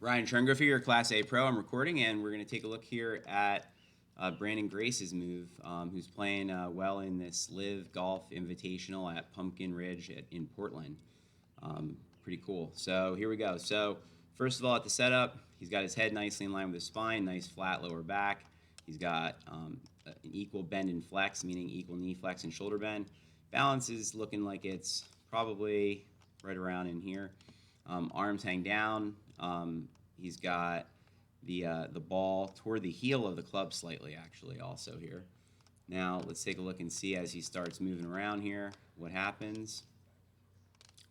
Ryan Trengrove here, Class A Pro. I'm recording, and we're going to take a look here at Branden Grace's move, who's playing well in this LIV Golf Invitational at Pumpkin Ridge in Portland. Pretty cool. So here we go. So first of all, at the setup, he's got his head nicely in line with his spine, nice flat lower back. He's got an equal bend and flex, meaning equal knee flex and shoulder bend. Balance is looking like it's probably right around in here. Arms hang down. He's got the ball toward the heel of the club slightly, actually, also here. Now let's take a look and see as he starts moving around here what happens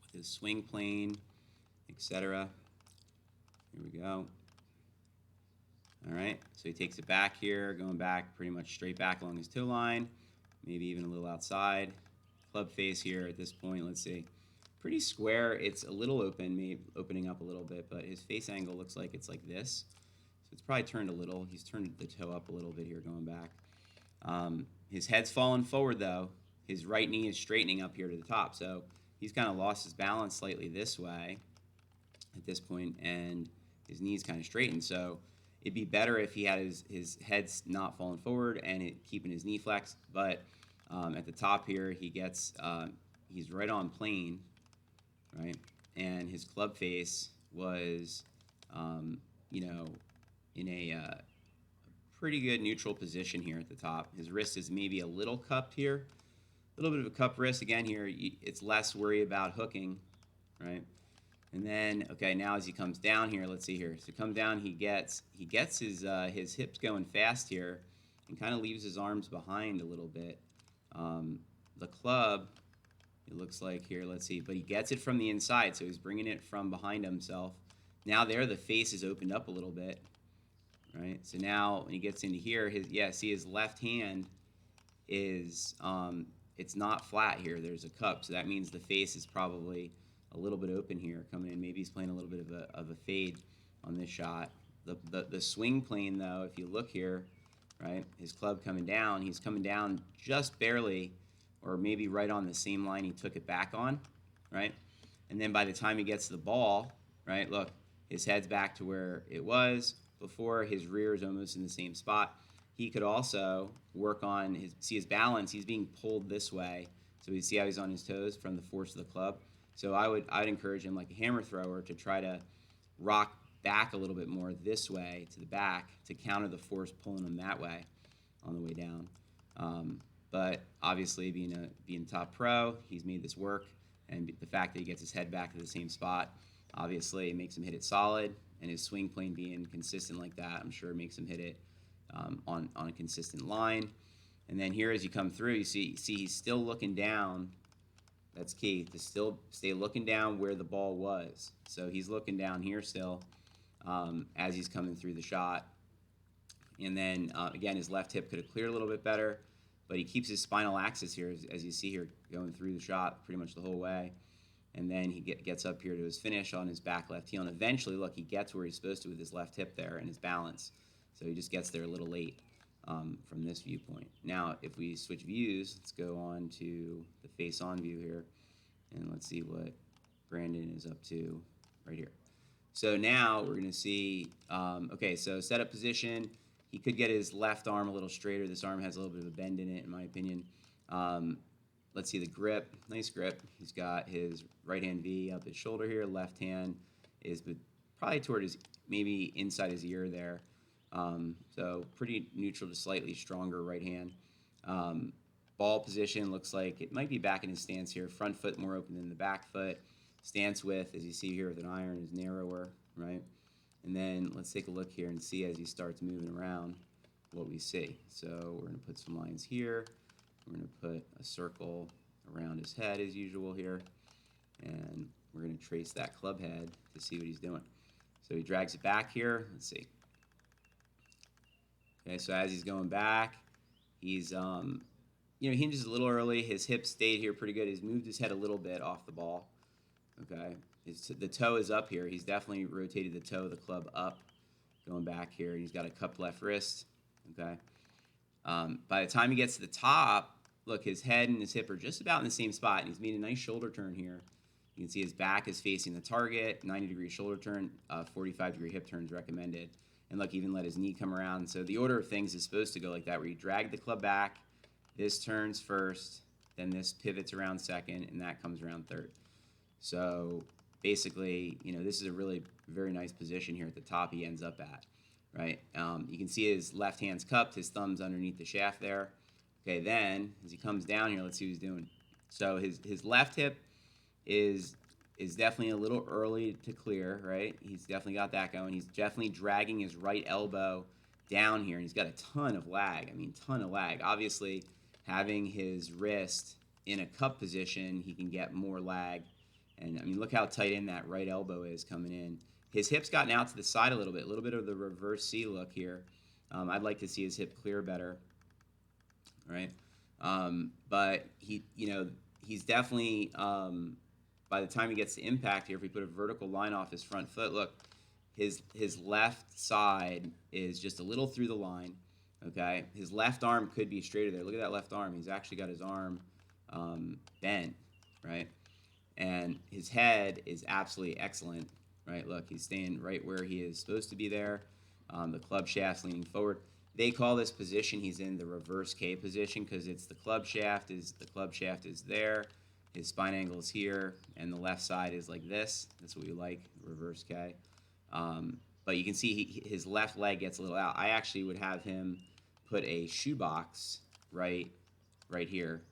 with his swing plane, etc. Here we go. All right, so he takes it back here, going back pretty much straight back along his toe line, maybe even a little outside. Club face here at this point, let's see. Pretty square. It's a little open, maybe opening up a little bit, but his face angle looks like it's like this. So it's probably turned a little. He's turned the toe up a little bit here going back. His head's falling forward, though. His right knee is straightening up here to the top. So he's kind of lost his balance slightly this way at this point, and his knee's kind of straightened. So it'd be better if he had his head's not falling forward and keeping his knee flexed. But at the top here, he's right on plane, right? And his club face was, in a pretty good neutral position here at the top. His wrist is maybe a little cupped here, a little bit of a cupped wrist. Again, here it's less worry about hooking, right? And then, okay, now as he comes down here, let's see here. So come down, he gets his hips going fast here, and kind of leaves his arms behind a little bit. The club, it looks like here, let's see, but he gets it from the inside, so he's bringing it from behind himself. Now there, the face is opened up a little bit, right? So now when he gets into here, his left hand is, it's not flat here. There's a cup, so that means the face is probably a little bit open here coming in. Maybe he's playing a little bit of a fade on this shot. The swing plane, though, if you look here, right, his club coming down, he's coming down just barely, or maybe right on the same line he took it back on, right? And then by the time he gets to the ball, right, look, his head's back to where it was before. His rear is almost in the same spot. He could also work on his balance. He's being pulled this way, so you see how he's on his toes from the force of the club. So I'd encourage him, like a hammer thrower, to try to rock back a little bit more this way to the back to counter the force pulling him that way on the way down. But obviously, being top pro, he's made this work, and the fact that he gets his head back to the same spot, obviously, it makes him hit it solid, and his swing plane being consistent like that, I'm sure makes him hit it on a consistent line. And then here, as you come through, you see he's still looking down. That's key, to still stay looking down where the ball was. So he's looking down here still as he's coming through the shot. And then, again, his left hip could have cleared a little bit better, but he keeps his spinal axis here, as you see here, going through the shot pretty much the whole way. And then he gets up here to his finish on his back left heel. And eventually, look, he gets where he's supposed to with his left hip there and his balance. So he just gets there a little late from this viewpoint. Now, if we switch views, let's go on to the face-on view here. And let's see what Branden is up to right here. So now we're going to see, okay, so setup position. He could get his left arm a little straighter. This arm has a little bit of a bend in it, in my opinion. Let's see the grip. Nice grip. He's got his right hand V up his shoulder here. Left hand is probably toward his, maybe inside his ear there. So pretty neutral to slightly stronger right hand. Ball position looks like it might be back in his stance here. Front foot more open than the back foot. Stance width, as you see here with an iron, is narrower, right? And then let's take a look here and see as he starts moving around what we see. So we're going to put some lines here. We're going to put a circle around his head as usual here. And we're going to trace that club head to see what he's doing. So he drags it back here. Let's see. Okay, so as he's going back, he's, he hinges a little early. His hips stayed here pretty good. He's moved his head a little bit off the ball. Okay, the toe is up here. He's definitely rotated the toe of the club up, going back here. He's got a cupped left wrist. Okay, by the time he gets to the top, look, his head and his hip are just about in the same spot, and he's made a nice shoulder turn here You can see his back is facing the target, 90-degree shoulder turn, 45-degree hip turn is recommended. And look, even let his knee come around. So the order of things is supposed to go like that, where you drag the club back, this turns first, then this pivots around second, and that comes around third. So basically, this is a really very nice position here at the top he ends up at, right? You can see his left hand's cupped, his thumb's underneath the shaft there. Okay, then as he comes down here, let's see what he's doing. So his left hip is definitely a little early to clear, right? He's definitely got that going. He's definitely dragging his right elbow down here, and he's got a ton of lag. I mean, ton of lag. Obviously, having his wrist in a cup position, he can get more lag. And, I mean, look how tight in that right elbow is coming in. His hip's gotten out to the side a little bit of the reverse C look here. I'd like to see his hip clear better, right? But he's definitely, by the time he gets to impact here, if we put a vertical line off his front foot, look, his left side is just a little through the line, okay? His left arm could be straighter there. Look at that left arm. He's actually got his arm bent, right? And his head is absolutely excellent, right? Look, he's staying right where he is supposed to be there. The club shaft's leaning forward. They call this position he's in the reverse K position because it's the club shaft is there, his spine angle is here, and the left side is like this. That's what we like, reverse K. But you can see his left leg gets a little out. I actually would have him put a shoebox right here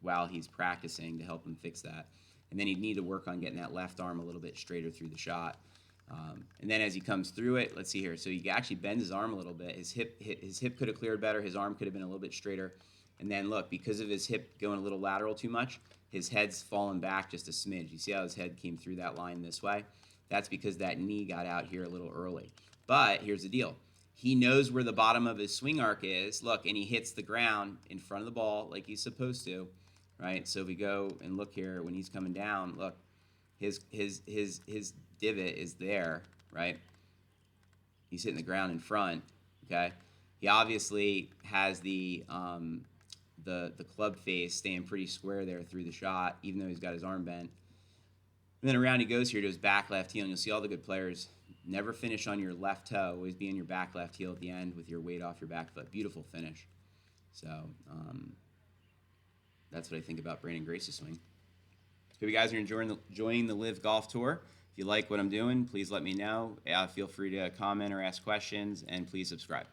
while he's practicing to help him fix that. And then he'd need to work on getting that left arm a little bit straighter through the shot. And then as he comes through it, let's see here. So he actually bends his arm a little bit. His hip could have cleared better. His arm could have been a little bit straighter. And then look, because of his hip going a little lateral too much, his head's fallen back just a smidge. You see how his head came through that line this way? That's because that knee got out here a little early. But here's the deal. He knows where the bottom of his swing arc is. Look, and he hits the ground in front of the ball like he's supposed to, right? So if we go and look here when he's coming down, look, his divot is there, right? He's hitting the ground in front, okay? He obviously has the club face staying pretty square there through the shot, even though he's got his arm bent. And then around he goes here to his back left heel, and you'll see all the good players never finish on your left toe, always be in your back left heel at the end with your weight off your back foot. Beautiful finish. So that's what I think about Branden Grace's swing. Hope you guys are enjoying the LIV Golf Tour. If you like what I'm doing, please let me know. Feel free to comment or ask questions, and please subscribe.